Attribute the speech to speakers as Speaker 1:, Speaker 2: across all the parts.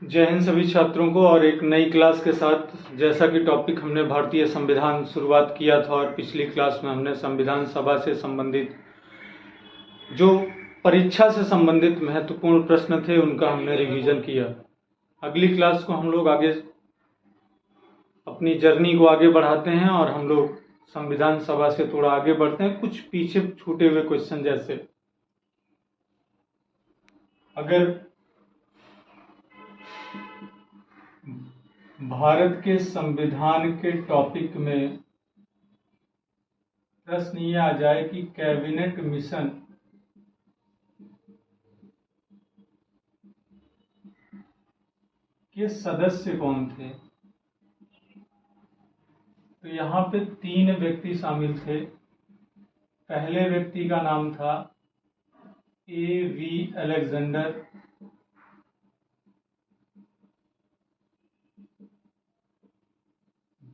Speaker 1: जय हिंद सभी छात्रों को। और एक नई क्लास के साथ, जैसा कि टॉपिक हमने भारतीय संविधान शुरुआत किया था और पिछली क्लास में हमने संविधान सभा से संबंधित जो परीक्षा से संबंधित महत्वपूर्ण प्रश्न थे उनका हमने रिवीजन किया। अगली क्लास को हम लोग आगे अपनी जर्नी को आगे बढ़ाते हैं और हम लोग संविधान सभा से थोड़ा आगे बढ़ते हैं। कुछ पीछे छूटे हुए क्वेश्चन, जैसे अगर भारत के संविधान के टॉपिक में प्रश्न ये आ जाए कि कैबिनेट मिशन के सदस्य कौन थे, तो यहाँ पे 3 व्यक्ति शामिल थे। पहले व्यक्ति का नाम था A.V. अलेक्जेंडर,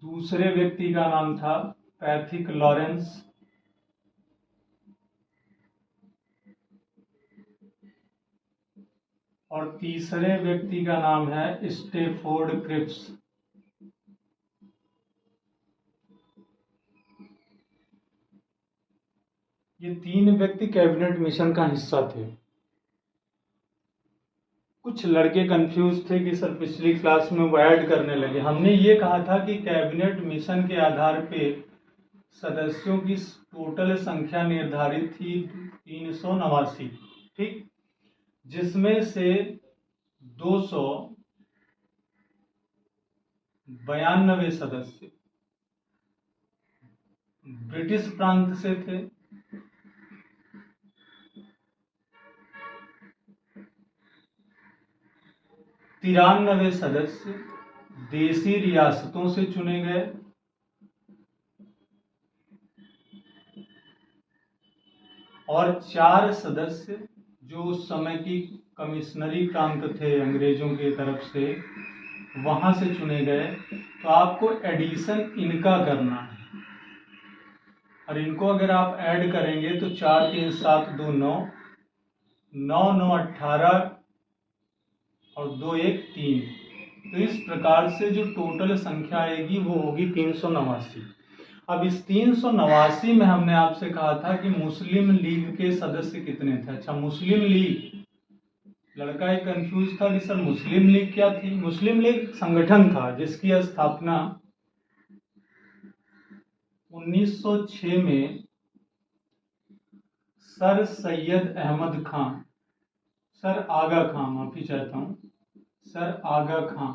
Speaker 1: दूसरे व्यक्ति का नाम था पैथिक लॉरेंस, और तीसरे व्यक्ति का नाम है स्टेफोर्ड क्रिप्स। ये 3 व्यक्ति कैबिनेट मिशन का हिस्सा थे। कुछ लड़के कंफ्यूज थे कि सर पिछली क्लास में वो ऐड करने लगे। हमने ये कहा था कि कैबिनेट मिशन के आधार पे सदस्यों की टोटल संख्या निर्धारित थी 389, ठीक, जिसमें से 292 सदस्य ब्रिटिश प्रांत से थे, 93 सदस्य देसी रियासतों से चुने गए, और 4 सदस्य जो उस समय की कमिश्नरी प्रांत थे अंग्रेजों की तरफ से, वहां से चुने गए। तो आपको एडिशन इनका करना है, और इनको अगर आप ऐड करेंगे तो 4 3 7 2 9 9 9 18 और 2 1 3। तो इस प्रकार से जो टोटल संख्या आएगी वो होगी 389। अब इस 389 में हमने आपसे कहा था कि मुस्लिम लीग के सदस्य कितने थे। अच्छा, मुस्लिम लीग, लड़का एक कंफ्यूज था कि सर मुस्लिम लीग क्या थी। मुस्लिम लीग संगठन था जिसकी स्थापना 1906 में सर सैयद अहमद खान, सर आगा खां, माफी चाहता हूं, सर आगा खां,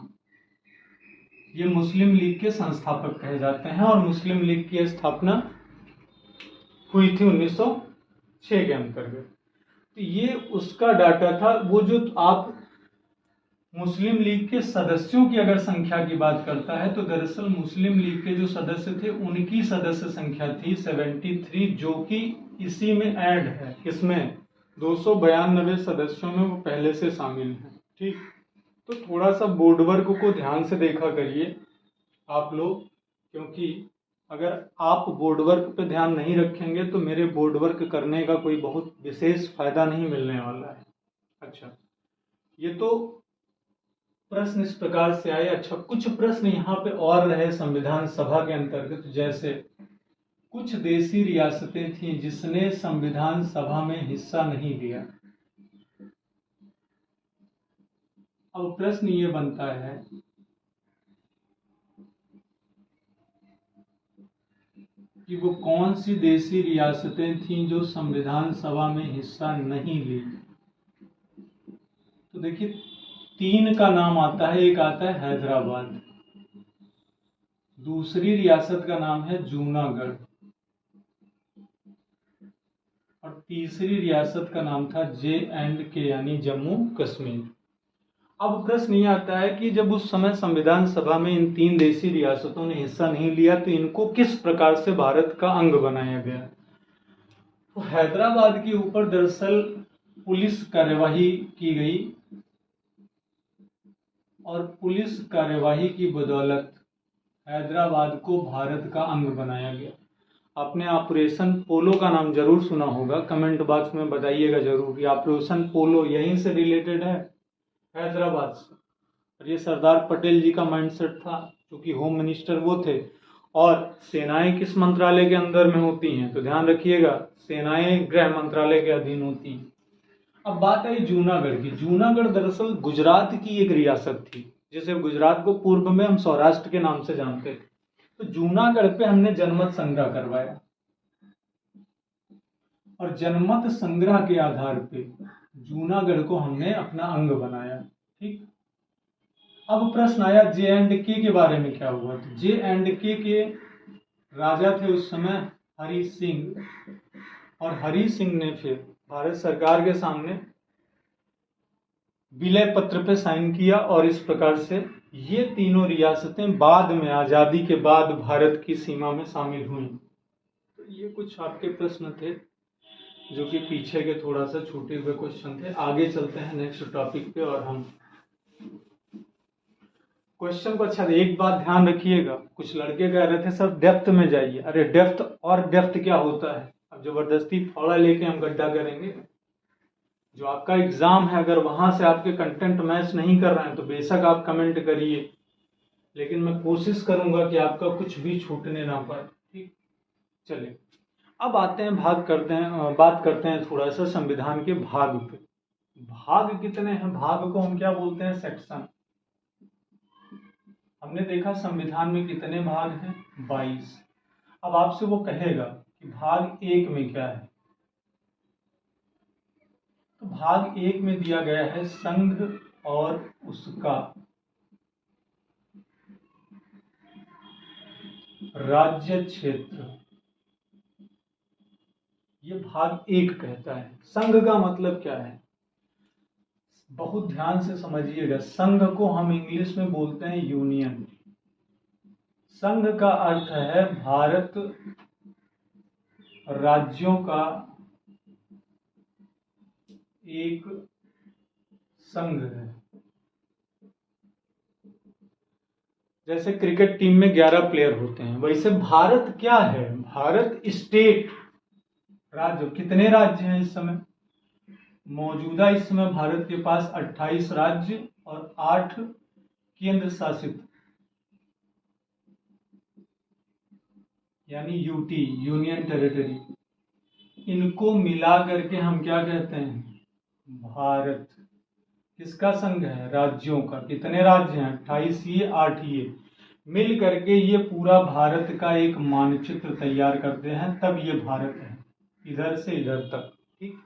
Speaker 1: ये मुस्लिम लीग के संस्थापक कहे जाते हैं। और मुस्लिम लीग की स्थापना हुई थी 1906 के अंतर्गत। तो ये उसका डाटा था। वो जो आप मुस्लिम लीग के सदस्यों की अगर संख्या की बात करता है तो दरअसल मुस्लिम लीग के जो सदस्य थे उनकी सदस्य संख्या थी 73, जो कि इसी में ऐड है। इसमें 292 सदस्यों में वो पहले से शामिल हैं, ठीक। तो थोड़ा सा बोर्ड वर्क को ध्यान से देखा करिए आप लोग, क्योंकि अगर आप बोर्ड वर्क पे ध्यान नहीं रखेंगे तो मेरे बोर्ड वर्क करने का कोई बहुत विशेष फायदा नहीं मिलने वाला है। अच्छा, ये तो प्रश्न इस प्रकार से आए। अच्छा, कुछ प्रश्न यहाँ पे और रहे संविधान सभा के अंतर्गत, जैसे कुछ देसी रियासतें थी जिसने संविधान सभा में हिस्सा नहीं लिया। अब प्रश्न ये बनता है कि वो कौन सी देसी रियासतें थीं जो संविधान सभा में हिस्सा नहीं ली। तो देखिए 3 का नाम आता है। एक आता है हैदराबाद, दूसरी रियासत का नाम है जूनागढ़, और तीसरी रियासत का नाम था J&K यानी जम्मू कश्मीर। अब प्रश्न ये आता है कि जब उस समय संविधान सभा में इन 3 देसी रियासतों ने हिस्सा नहीं लिया तो इनको किस प्रकार से भारत का अंग बनाया गया। तो हैदराबाद के ऊपर दरअसल पुलिस कार्यवाही की गई, और पुलिस कार्यवाही की बदौलत हैदराबाद को भारत का अंग बनाया गया। आपने ऑपरेशन पोलो का नाम जरूर सुना होगा, कमेंट बॉक्स में बताइएगा जरूर कि ऑपरेशन पोलो यहीं से रिलेटेड है, हैदराबाद से। और ये सरदार पटेल जी का माइंडसेट था, क्योंकि होम मिनिस्टर वो थे। और सेनाएं किस मंत्रालय के अंदर में होती हैं, तो ध्यान रखिएगा, सेनाएं गृह मंत्रालय के अधीन होती हैं। अब बात आई जूनागढ़ की। जूनागढ़ दरअसल गुजरात की एक रियासत थी, जिसे गुजरात को पूर्व में हम सौराष्ट्र के नाम से जानते थे। तो जूनागढ़ पे हमने जनमत संग्रह करवाया, और जनमत संग्रह के आधार पे जूनागढ़ को हमने अपना अंग बनाया। ठीक। अब प्रश्न आया J&K के बारे में क्या हुआ। तो J&K के राजा थे उस समय हरि सिंह, और हरि सिंह ने फिर भारत सरकार के सामने विलय पत्र पे साइन किया, और इस प्रकार से ये तीनों रियासतें बाद में आजादी के बाद भारत की सीमा में शामिल हुई। तो ये कुछ आपके प्रश्न थे जो कि पीछे के थोड़ा सा छूटे हुए क्वेश्चन थे। आगे चलते हैं नेक्स्ट टॉपिक पे, और हम क्वेश्चन को अच्छा एक बात ध्यान रखिएगा, कुछ लड़के कह रहे थे सर डेप्थ में जाइए। अरे डेप्थ और डेप्थ क्या होता है? अब जबरदस्ती फावड़ा लेके हम गड्ढा करेंगे? जो आपका एग्जाम है, अगर वहां से आपके कंटेंट मैच नहीं कर रहे हैं तो बेशक आप कमेंट करिए, लेकिन मैं कोशिश करूंगा कि आपका कुछ भी छूटने ना पाए। ठीक। चलिए अब आते हैं बात करते हैं थोड़ा सा संविधान के भाग पे। भाग कितने हैं? भाग को हम क्या बोलते हैं? सेक्शन। हमने देखा संविधान में कितने भाग हैं? 22। अब आपसे वो कहेगा कि भाग 1 में क्या है, तो भाग 1 में दिया गया है संघ और उसका राज्य क्षेत्र। ये भाग 1 कहता है। संघ का मतलब क्या है? बहुत ध्यान से समझिएगा, संघ को हम इंग्लिश में बोलते हैं यूनियन। संघ का अर्थ है भारत राज्यों का एक संघ है। जैसे क्रिकेट टीम में 11 प्लेयर होते हैं, वैसे भारत क्या है? भारत स्टेट, राज्य। कितने राज्य हैं इस समय मौजूदा? इस समय भारत के पास 28 राज्य और 8 केंद्र शासित, यानी यूटी, यूनियन टेरिटरी। इनको मिला करके हम क्या कहते हैं? भारत। किसका संघ है? राज्यों का। कितने राज्य हैं? 28 ये 8 ये मिल करके ये पूरा भारत का एक मानचित्र तैयार करते हैं, तब ये भारत है, इधर से इधर तक। ठीक।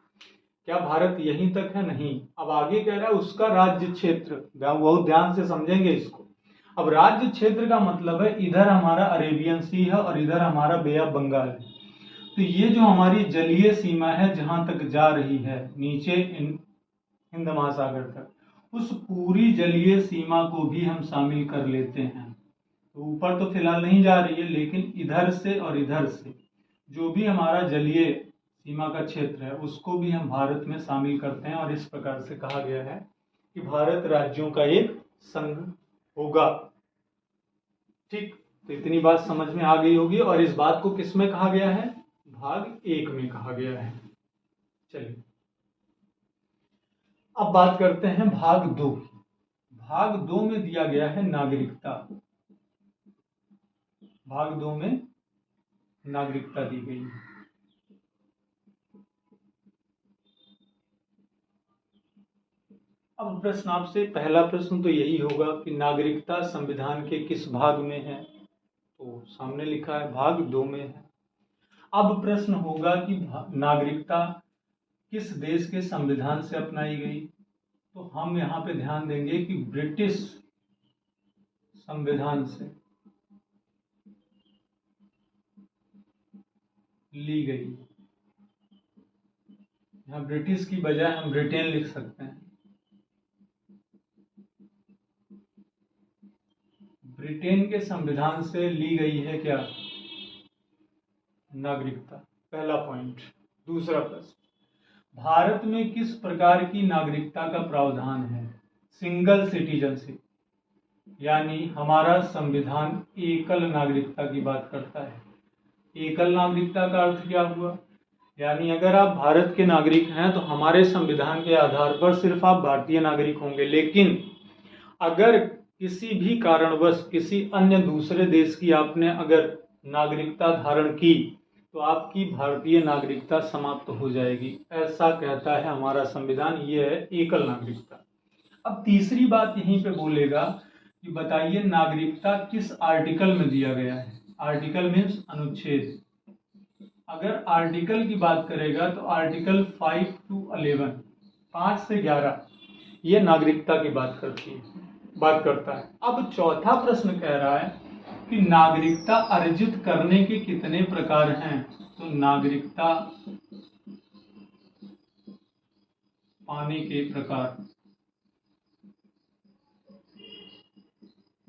Speaker 1: क्या भारत यहीं तक है? नहीं। अब आगे कह रहा है उसका राज्य क्षेत्र, बहुत ध्यान से समझेंगे इसको। अब राज्य क्षेत्र का मतलब है इधर हमारा अरेबियन सी है और इधर हमारा बे ऑफ बंगाल है। तो ये जो हमारी जलीय सीमा है जहां तक जा रही है नीचे हिंद महासागर तक, उस पूरी जलीय सीमा को भी हम शामिल कर लेते हैं। तो ऊपर तो फिलहाल नहीं जा रही है, लेकिन इधर से और इधर से जो भी हमारा जलीय सीमा का क्षेत्र है उसको भी हम भारत में शामिल करते हैं, और इस प्रकार से कहा गया है कि भारत राज्यों का एक संघ होगा। ठीक। तो इतनी बात समझ में आ गई होगी, और इस बात को किस में कहा गया है? भाग 1 में कहा गया है। चलिए अब बात करते हैं भाग 2 की। भाग 2 में दिया गया है नागरिकता। भाग 2 में नागरिकता दी गई है। अब प्रश्न आपसे, पहला प्रश्न तो यही होगा कि नागरिकता संविधान के किस भाग में है? तो सामने लिखा है भाग 2 में है। अब प्रश्न होगा कि नागरिकता किस देश के संविधान से अपनाई गई? तो हम यहाँ पे ध्यान देंगे कि ब्रिटिश संविधान से ली गई। यहाँ ब्रिटिश की बजाय हम ब्रिटेन लिख सकते हैं। ब्रिटेन के संविधान से ली गई है क्या? नागरिकता। पहला पॉइंट। दूसरा प्रश्न, भारत में किस प्रकार की नागरिकता का प्रावधान है? सिंगल सिटीजनशिप, यानी हमारा संविधान एकल नागरिकता की बात करता है। एकल नागरिकता का अर्थ क्या हुआ? यानी अगर आप भारत के नागरिक हैं तो हमारे संविधान के आधार पर सिर्फ आप भारतीय नागरिक होंगे, लेकिन अगर किसी भी कारणवश किसी अन्य दूसरे देश की आपने अगर नागरिकता धारण की तो आपकी भारतीय नागरिकता समाप्त हो जाएगी, ऐसा कहता है हमारा संविधान। ये है एकल नागरिकता। अब तीसरी बात यहीं पे बोलेगा कि बताइए नागरिकता किस आर्टिकल में दिया गया है। आर्टिकल मीन्स अनुच्छेद। अगर आर्टिकल की बात करेगा तो आर्टिकल 5 to 11, 5 से 11 ये नागरिकता की बात करता है। अब चौथा प्रश्न कह रहा है कि नागरिकता अर्जित करने के कितने प्रकार हैं। तो नागरिकता पाने के प्रकार,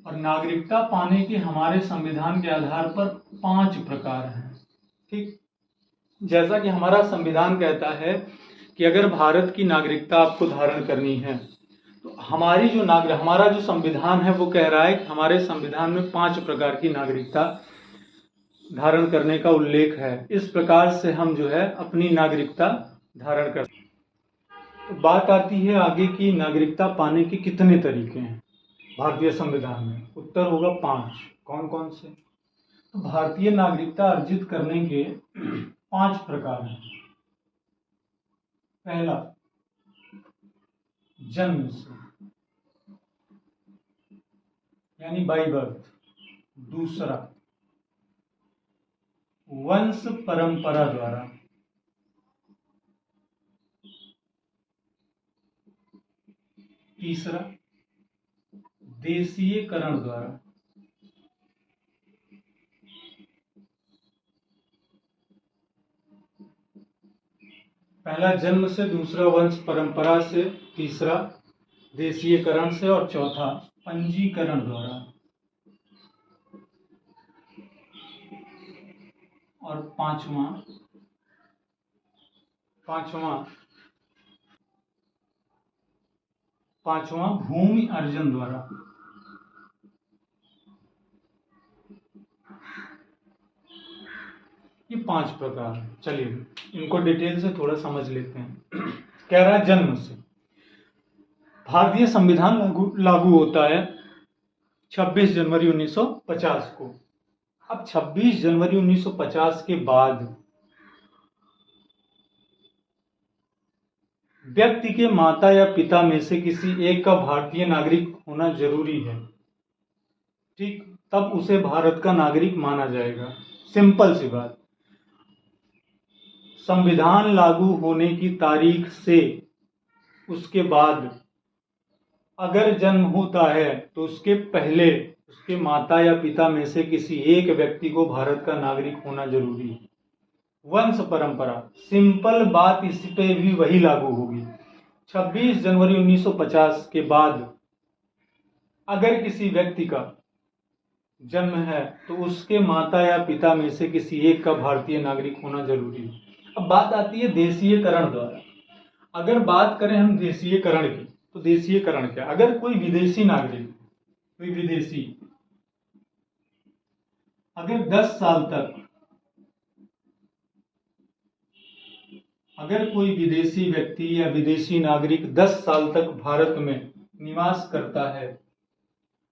Speaker 1: और नागरिकता पाने के हमारे संविधान के आधार पर 5 प्रकार हैं। ठीक, जैसा कि हमारा संविधान कहता है कि अगर भारत की नागरिकता आपको धारण करनी है तो हमारा जो संविधान है वो कह रहा है कि हमारे संविधान में 5 प्रकार की नागरिकता धारण करने का उल्लेख है। इस प्रकार से हम जो है अपनी नागरिकता धारण कर। तो बात आती है आगे की नागरिकता पाने के कितने तरीके हैं भारतीय संविधान में। उत्तर होगा 5। कौन कौन से? तो भारतीय नागरिकता अर्जित करने के 5 प्रकार हैं। पहला, जन्म से यानी बाई बर्थ। दूसरा, वंश परंपरा द्वारा। तीसरा, देशीयकरण द्वारा। पहला जन्म से, दूसरा वंश परंपरा से, तीसरा देशीयकरण से और चौथा पंजीकरण द्वारा। और पांचवा भूमि अर्जन द्वारा। ये 5 प्रकार हैं। चलिए इनको डिटेल से थोड़ा समझ लेते हैं। कह रहा है जन्म से। भारतीय संविधान लागू होता है 26 जनवरी 1950 को। अब 26 जनवरी 1950 के बाद व्यक्ति के माता या पिता में से किसी एक का भारतीय नागरिक होना जरूरी है। ठीक, तब उसे भारत का नागरिक माना जाएगा। सिंपल सी बात। संविधान लागू होने की तारीख से उसके बाद अगर जन्म होता है तो उसके पहले उसके माता या पिता में से किसी एक व्यक्ति को भारत का नागरिक होना जरूरी है। वंश परंपरा, सिंपल बात इस पे भी वही लागू होगी। 26 जनवरी 1950 के बाद अगर किसी व्यक्ति का जन्म है तो उसके माता या पिता में से किसी एक का भारतीय नागरिक होना जरूरी है। अब बात आती है देशीयकरण द्वारा। अगर बात करें हम देशीयकरण की तो देशीयकरण क्या? अगर कोई विदेशी नागरिक, कोई विदेशी अगर 10 साल तक, अगर कोई विदेशी व्यक्ति या विदेशी नागरिक 10 साल तक भारत में निवास करता है,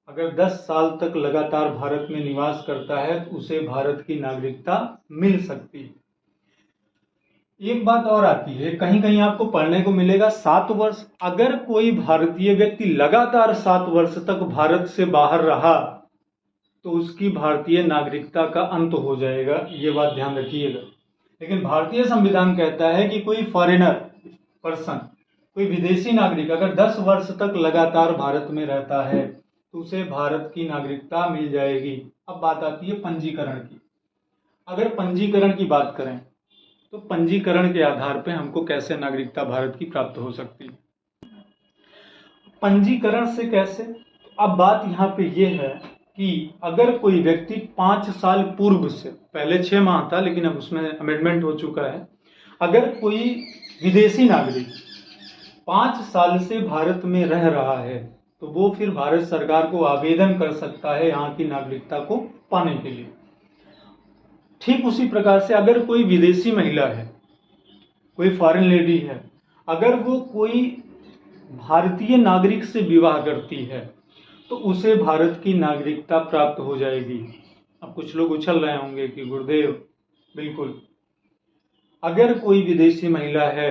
Speaker 1: अगर 10 साल तक लगातार भारत में निवास करता है तो उसे भारत की नागरिकता मिल सकती है। एक बात और आती है, कहीं कहीं आपको पढ़ने को मिलेगा 7 वर्ष। अगर कोई भारतीय व्यक्ति लगातार 7 वर्ष तक भारत से बाहर रहा तो उसकी भारतीय नागरिकता का अंत हो जाएगा। ये बात ध्यान रखिएगा। लेकिन भारतीय संविधान कहता है कि कोई फॉरेनर पर्सन, कोई विदेशी नागरिक अगर 10 वर्ष तक लगातार भारत में रहता है तो उसे भारत की नागरिकता मिल जाएगी। अब बात आती है पंजीकरण की। अगर पंजीकरण की बात करें तो पंजीकरण के आधार पर हमको कैसे नागरिकता भारत की प्राप्त हो सकती है। पंजीकरण से कैसे? अब बात यहाँ पे ये है कि अगर कोई व्यक्ति 5 साल पूर्व से, पहले 6 माह था लेकिन अब उसमें अमेंडमेंट हो चुका है, अगर कोई विदेशी नागरिक 5 साल से भारत में रह रहा है तो वो फिर भारत सरकार को आवेदन कर सकता है यहाँ की नागरिकता को पाने के लिए। ठीक उसी प्रकार से अगर कोई विदेशी महिला है, कोई फॉरेन लेडी है, अगर वो कोई भारतीय नागरिक से विवाह करती है तो उसे भारत की नागरिकता प्राप्त हो जाएगी। अब कुछ लोग उछल रहे होंगे कि गुरुदेव, बिल्कुल, अगर कोई विदेशी महिला है,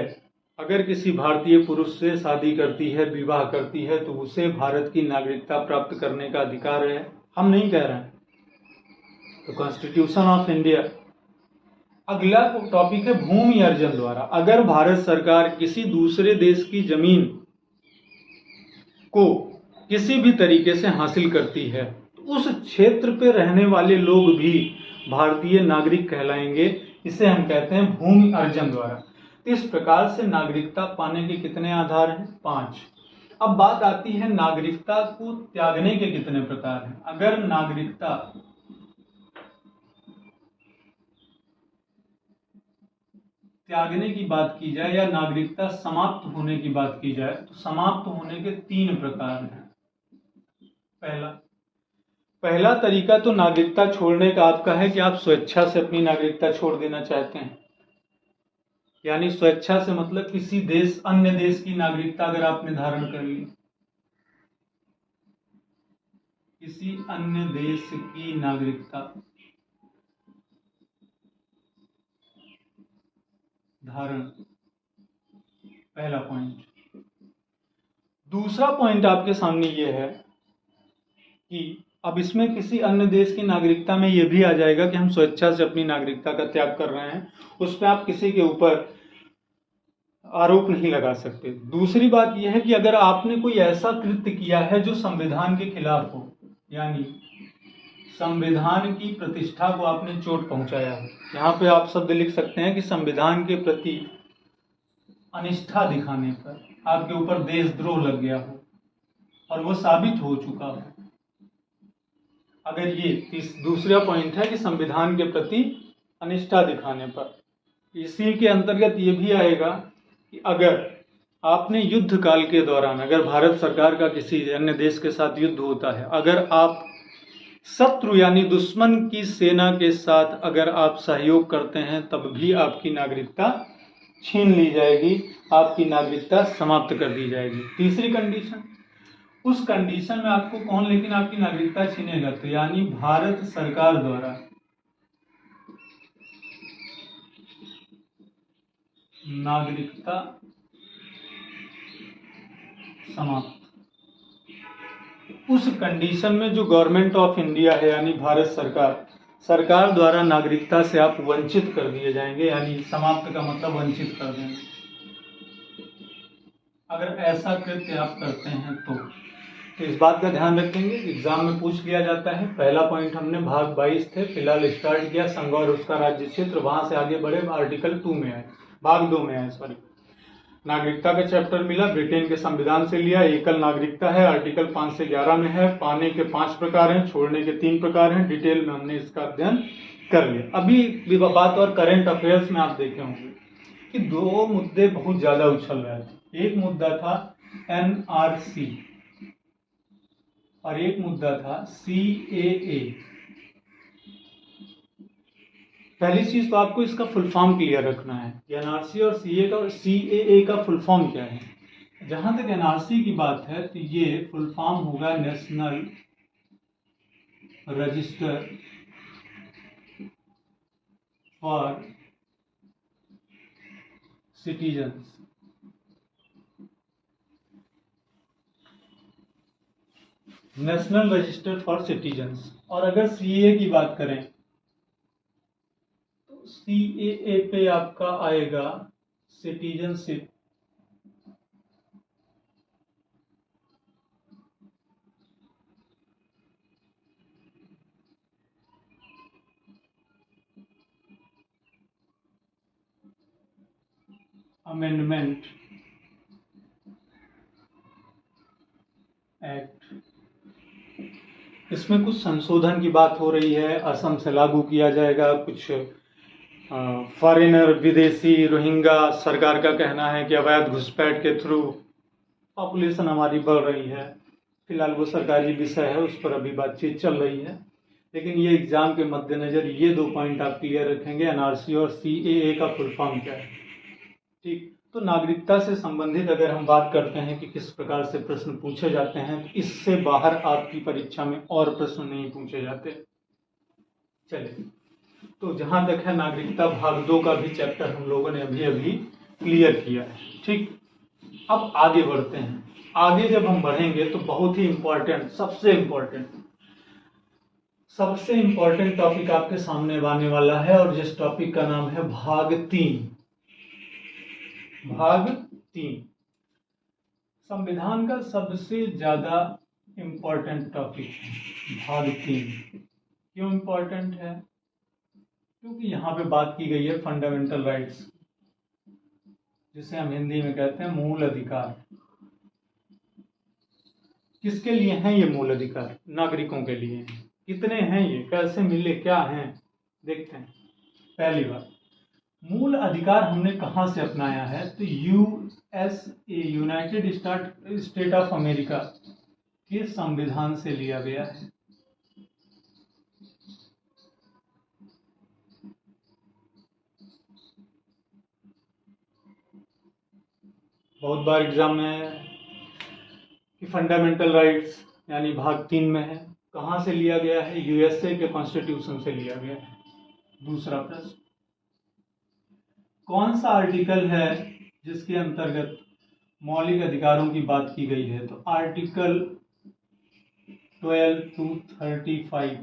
Speaker 1: अगर किसी भारतीय पुरुष से शादी करती है, विवाह करती है, तो उसे भारत की नागरिकता प्राप्त करने का अधिकार है। हम नहीं कह रहे हैं। तो कॉन्स्टिट्यूशन ऑफ इंडिया। अगला टॉपिक है भूमि अर्जन द्वारा। अगर भारत सरकार किसी दूसरे देश की जमीन को किसी भी तरीके से हासिल करती है, तो उस क्षेत्र पे रहने वाले लोग भी भारतीय नागरिक कहलाएंगे। इसे हम कहते हैं भूमि अर्जन द्वारा। तो इस प्रकार से नागरिकता पाने के कितने आधार हैं? 5। अब बात आती है नागरिकता को त्यागने के कितने प्रकार हैं। अगर नागरिकता त्यागने की बात की जाए या नागरिकता समाप्त होने की बात की जाए, तो समाप्त होने के 3 प्रकार हैं। पहला तरीका तो नागरिकता छोड़ने का आपका है कि आप स्वेच्छा से अपनी नागरिकता छोड़ देना चाहते हैं। यानी स्वेच्छा से मतलब किसी देश, अन्य देश की नागरिकता अगर आपने धारण कर ली, किसी अन्य देश की नागरिकता धारण, पहला पॉइंट। दूसरा पॉइंट आपके सामने ये है कि अब इसमें किसी अन्य देश की नागरिकता में यह भी आ जाएगा कि हम स्वेच्छा से अपनी नागरिकता का त्याग कर रहे हैं। उस पर आप किसी के ऊपर आरोप नहीं लगा सकते। दूसरी बात यह है कि अगर आपने कोई ऐसा कृत्य किया है जो संविधान के खिलाफ हो, यानी संविधान की प्रतिष्ठा को आपने चोट पहुंचाया हो। यहाँ पे आप शब्द लिख सकते हैं कि संविधान के प्रति अनिष्ठा दिखाने पर आपके ऊपर देशद्रोह लग गया हो और वो साबित हो चुका हो। अगर ये दूसरा पॉइंट है कि संविधान के प्रति अनिष्ठा दिखाने पर, इसी के अंतर्गत ये भी आएगा कि अगर आपने युद्ध काल के दौरान, अगर भारत सरकार का किसी अन्य देश के साथ युद्ध होता है, अगर आप शत्रु यानी दुश्मन की सेना के साथ अगर आप सहयोग करते हैं, तब भी आपकी नागरिकता छीन ली जाएगी, आपकी नागरिकता समाप्त कर दी जाएगी। तीसरी कंडीशन, उस कंडीशन में आपको कौन लेकिन आपकी नागरिकता छीनेगा? तो यानी भारत सरकार द्वारा नागरिकता समाप्त। उस कंडीशन में जो गवर्नमेंट ऑफ इंडिया है, यानी भारत सरकार द्वारा नागरिकता से आप वंचित कर दिए जाएंगे। यानी समाप्त का मतलब वंचित कर देंगे। अगर ऐसा कृत्य आप करते हैं तो इस बात का ध्यान रखेंगे, एग्जाम में पूछ लिया जाता है। पहला पॉइंट हमने भाग 22 थे फिलहाल स्टार्ट किया, संघ और उसका राज्य क्षेत्र, वहां से आगे बढ़े आर्टिकल 2 में आए, भाग 2 में आए, सॉरी। नागरिकता का चैप्टर मिला, ब्रिटेन के संविधान से लिया। एकल नागरिकता है, आर्टिकल 5 से 11 में है। पाने के 5 प्रकार हैं, छोड़ने के 3 प्रकार हैं। डिटेल में हमने इसका अध्ययन कर लिया। अभी बात और करंट अफेयर्स में आप देखे होंगे कि 2 मुद्दे बहुत ज्यादा उछल रहे थे। एक मुद्दा था एनआरसी और एक मुद्दा था सीएए। पहली चीज तो आपको इसका फुल फॉर्म क्लियर रखना है। एनआरसी और सीएए का फुल फॉर्म क्या है। जहां तक एनआरसी की बात है तो ये फुल फॉर्म होगा national register for citizens. National register for citizens. और अगर सीएए की बात करें तो सीएए पे आपका आएगा सिटीजनशिप अमेंडमेंट एक्ट। इसमें कुछ संशोधन की बात हो रही है, असम से लागू किया जाएगा। कुछ फॉरेनर, विदेशी, रोहिंग्या, सरकार का कहना है कि अवैध घुसपैठ के थ्रू पॉपुलेशन हमारी बढ़ रही है। फिलहाल वो सरकारी विषय है, उस पर अभी बातचीत चल रही है। लेकिन ये एग्जाम के मद्देनजर ये 2 पॉइंट आप क्लियर रखेंगे, एनआरसी और सीएए का फुल फॉर्म क्या है। ठीक, तो नागरिकता से संबंधित अगर हम बात करते हैं कि किस प्रकार से प्रश्न पूछे जाते हैं, तो इससे बाहर आपकी परीक्षा में और प्रश्न नहीं पूछे जाते। चलिए, तो जहां तक है नागरिकता भाग 2 का भी चैप्टर हम लोगों ने अभी अभी क्लियर किया है। ठीक, अब आगे बढ़ते हैं। आगे जब हम बढ़ेंगे तो बहुत ही इंपॉर्टेंट, सबसे इंपॉर्टेंट टॉपिक आपके सामने आने वाला है, और जिस टॉपिक का नाम है भाग 3। भाग 3 संविधान का सबसे ज्यादा इंपॉर्टेंट टॉपिक है। भाग 3 क्यों इंपॉर्टेंट है? क्योंकि यहाँ पे बात की गई है फंडामेंटल राइट्स, जिसे हम हिंदी में कहते हैं मूल अधिकार। किसके लिए हैं ये मूल अधिकार? नागरिकों के लिए हैं। कितने हैं ये, कैसे मिले, क्या हैं, देखते हैं। पहली बात, मूल अधिकार हमने कहां से अपनाया है? तो USA, United state of America के संविधान से लिया गया है। बहुत बार एग्जाम में कि फंडामेंटल राइट्स यानी भाग 3 में है, कहां से लिया गया है? यूएसए के कॉन्स्टिट्यूशन से लिया गया है। दूसरा प्रश्न, कौन सा आर्टिकल है जिसके अंतर्गत मौलिक अधिकारों की बात की गई है? तो आर्टिकल 12 to 35,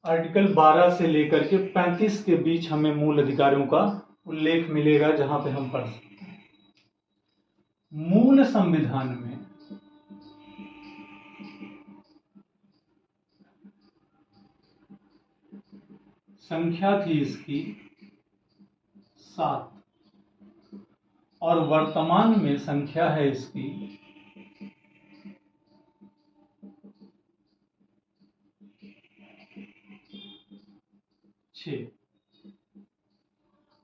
Speaker 1: आर्टिकल 12 से लेकर के 35 के बीच हमें मूल अधिकारों का उल्लेख मिलेगा, जहां पे हम पढ़ सकते हैं। मूल संविधान में संख्या थी इसकी 7, और वर्तमान में संख्या है इसकी 6।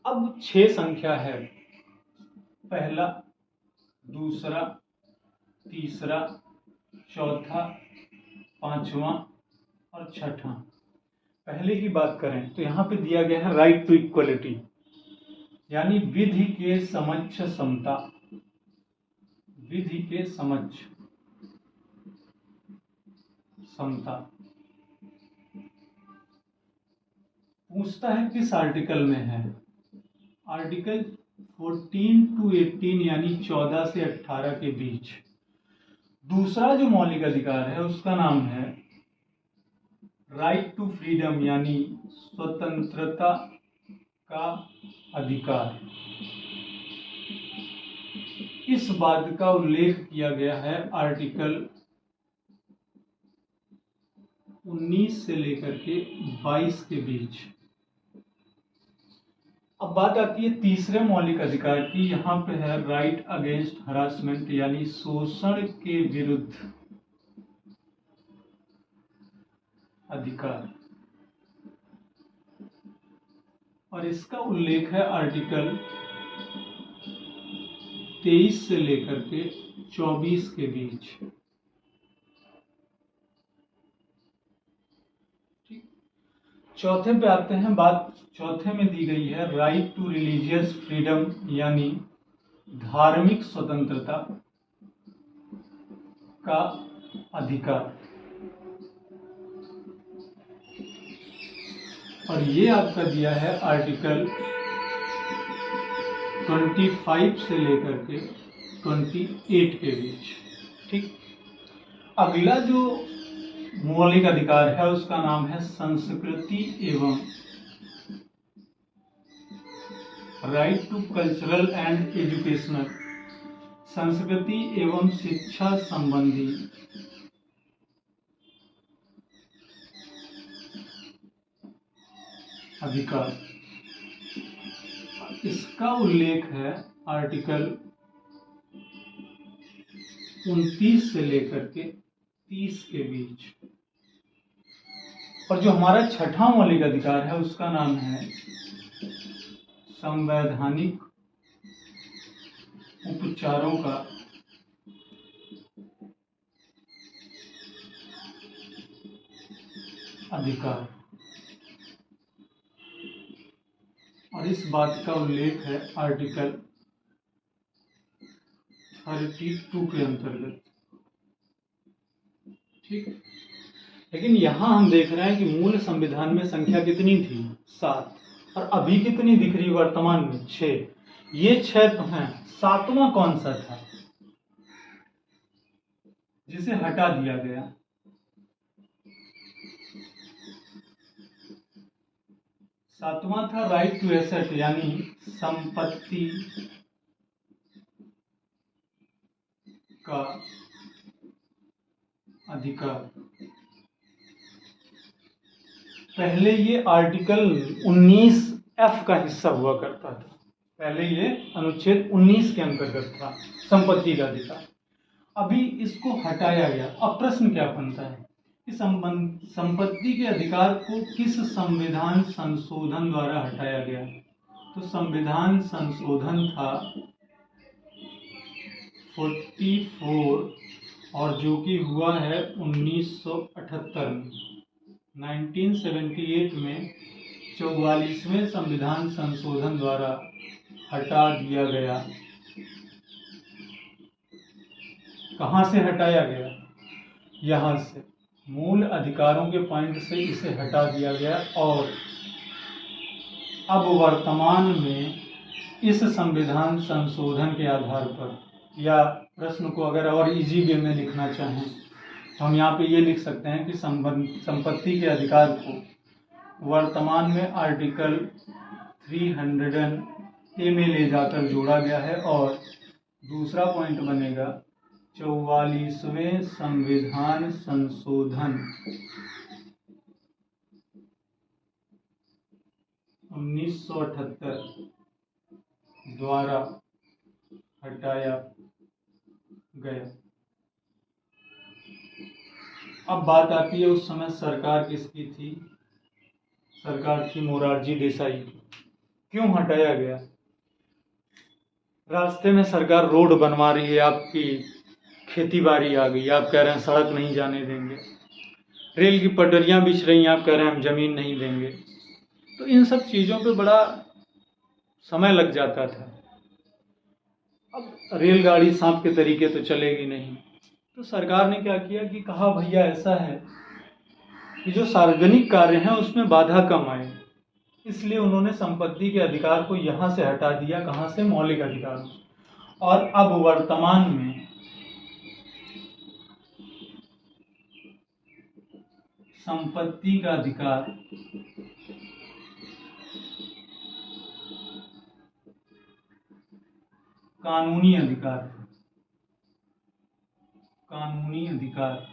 Speaker 1: अब 6 संख्या है, पहला, दूसरा, तीसरा, चौथा, पांचवा और छठा। पहले की बात करें तो यहां पे दिया गया है राइट टू इक्वलिटी, यानी विधि के समक्ष समता। विधि के समक्ष समता पूछता है किस आर्टिकल में है? आर्टिकल 14 to 18 यानी 14 से 18 के बीच। दूसरा जो मौलिक अधिकार है उसका नाम है राइट टू फ्रीडम, यानी स्वतंत्रता का अधिकार। इस बात का उल्लेख किया गया है आर्टिकल 19 से लेकर के 22 के बीच। अब बात आती है तीसरे मौलिक अधिकार की। यहां पे है राइट अगेंस्ट हरासमेंट, यानी शोषण के विरुद्ध अधिकार, और इसका उल्लेख है आर्टिकल 23 से लेकर के 24 के बीच। चौथे पे आते हैं। बात चौथे में दी गई है राइट टू रिलीजियस फ्रीडम, यानी धार्मिक स्वतंत्रता का अधिकार, और ये आपका दिया है आर्टिकल 25 से लेकर के 28 के बीच। ठीक, अगला जो मौलिक अधिकार है उसका नाम है संस्कृति एवं right to cultural and educational, संस्कृति एवं शिक्षा संबंधी अधिकार। इसका उल्लेख है आर्टिकल 29 से लेकर के 30 के बीच। और जो हमारा छठा मौलिक अधिकार है उसका नाम है संवैधानिक उपचारों का अधिकार, और इस बात का उल्लेख है आर्टिकल 32 के अंतर्गत। ठीक, लेकिन यहां हम देख रहे हैं कि मूल संविधान में संख्या कितनी थी? 7, और अभी कितनी दिख रही वर्तमान में? 6। ये 6 तो हैं, 7वां कौन सा था जिसे हटा दिया गया? सातवां था राइट टू एसेट, यानी संपत्ति का अधिकार। पहले ये आर्टिकल 19F का हिस्सा हुआ करता था। पहले ये अनुच्छेद 19 के अंतर्गत था, संपत्ति का अधिकार। अभी इसको हटाया गया। अब प्रश्न क्या बनता है कि संपत्ति के अधिकार को किस संविधान संशोधन द्वारा हटाया गया? तो संविधान संशोधन था 44, और जो कि हुआ है 1978 में। 1978 में 44वें संविधान संशोधन द्वारा हटा दिया गया। कहां से हटाया गया? यहां से, मूल अधिकारों के पॉइंट से इसे हटा दिया गया। और अब वर्तमान में इस संविधान संशोधन के आधार पर, या प्रश्न को अगर और इजी वे में लिखना चाहें तो हम यहाँ पे ये लिख सकते हैं कि संपत्ति के अधिकार को वर्तमान में आर्टिकल 300A में ले जाकर जोड़ा गया है। और दूसरा पॉइंट बनेगा 44वें संविधान संशोधन 1978 द्वारा हटाया गया। अब बात आती है उस समय सरकार किसकी थी? सरकार थी मोरारजी देसाई की। क्यों हटाया गया? रास्ते में सरकार रोड बनवा रही है, आपकी खेती बाड़ी आ गई, आप कह रहे हैं सड़क नहीं जाने देंगे। रेल की पटरियां बिछ रही हैं, आप कह रहे हैं हम जमीन नहीं देंगे। तो इन सब चीजों पे बड़ा समय लग जाता था। अब रेलगाड़ी सांप के तरीके तो चलेगी नहीं, तो सरकार ने क्या किया कि कहा भैया ऐसा है कि जो सार्वजनिक कार्य हैं उसमें बाधा कम आए, इसलिए उन्होंने संपत्ति के अधिकार को यहां से हटा दिया। कहां से? मौलिक अधिकार। और अब वर्तमान में संपत्ति का अधिकार कानूनी अधिकार है। कानूनी अधिकार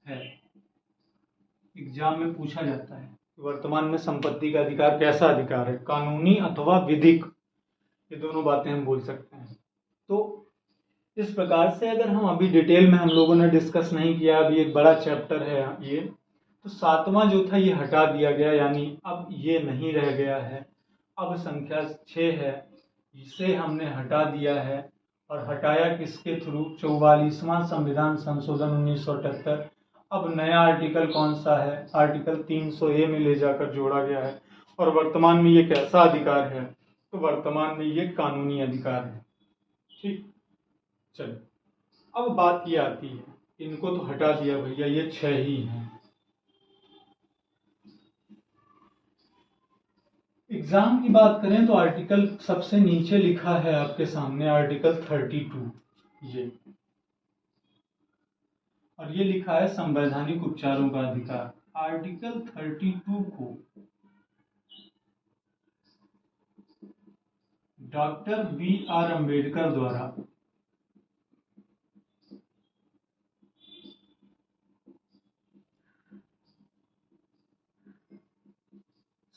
Speaker 1: है। एग्जाम में पूछा जाता है कि वर्तमान में संपत्ति का अधिकार कैसा अधिकार है? कानूनी अथवा विधिक, ये दोनों बातें हम बोल सकते हैं। तो इस प्रकार से अगर हम अभी डिटेल में हम लोगों ने डिस्कस नहीं किया, अभी एक बड़ा चैप्टर है ये, तो 7वां जो था ये हटा दिया गया, यानी अब ये नहीं रह गया है। अब संख्या 6 है, इसे हमने हटा दिया है। और हटाया किसके थ्रू? 44वां संविधान संशोधन 1978। अब नया आर्टिकल कौन सा है? आर्टिकल 300A में ले जाकर जोड़ा गया है। और वर्तमान में ये कैसा अधिकार है? तो वर्तमान में ये कानूनी अधिकार है। ठीक, चलो अब बात ये आती है, इनको तो हटा दिया भैया, ये 6 ही हैं। एग्जाम की बात करें तो आर्टिकल सबसे नीचे लिखा है आपके सामने, आर्टिकल 32 ये, और ये लिखा है संवैधानिक उपचारों का अधिकार। आर्टिकल 32 को डॉक्टर B.R. अम्बेडकर द्वारा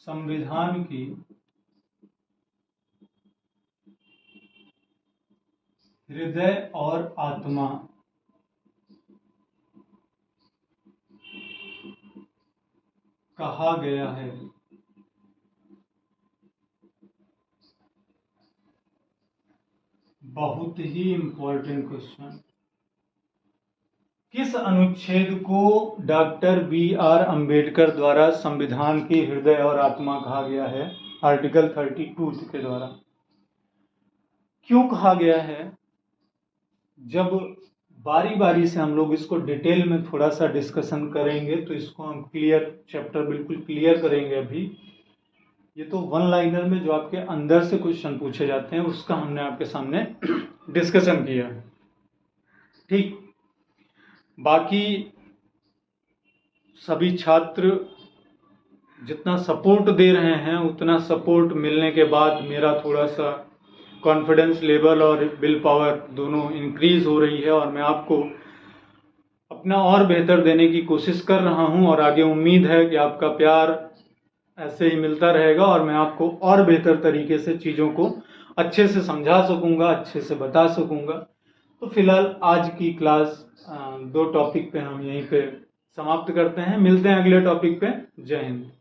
Speaker 1: संविधान की हृदय और आत्मा कहा गया है। बहुत ही इंपॉर्टेंट क्वेश्चन। किस अनुच्छेद को डॉक्टर B.R. अम्बेडकर द्वारा संविधान की हृदय और आत्मा कहा गया है? आर्टिकल 32 के द्वारा। क्यों कहा गया है? जब बारी बारी से हम लोग इसको डिटेल में थोड़ा सा डिस्कशन करेंगे तो इसको हम चैप्टर बिल्कुल क्लियर करेंगे। अभी ये तो वन लाइनर में जो आपके अंदर से क्वेश्चन पूछे जाते हैं उसका हमने आपके सामने डिस्कशन किया। ठीक, बाकी सभी छात्र जितना सपोर्ट दे रहे हैं उतना सपोर्ट मिलने के बाद मेरा थोड़ा सा कॉन्फिडेंस लेवल और विल पावर दोनों इंक्रीज हो रही है और मैं आपको अपना और बेहतर देने की कोशिश कर रहा हूं और आगे उम्मीद है कि आपका प्यार ऐसे ही मिलता रहेगा और मैं आपको और बेहतर तरीके से चीज़ों को अच्छे से समझा सकूंगा, अच्छे से बता सकूंगा। तो फिलहाल आज की क्लास 2 टॉपिक पे हम यहीं पे समाप्त करते हैं। मिलते हैं अगले टॉपिक पे। जय हिंद।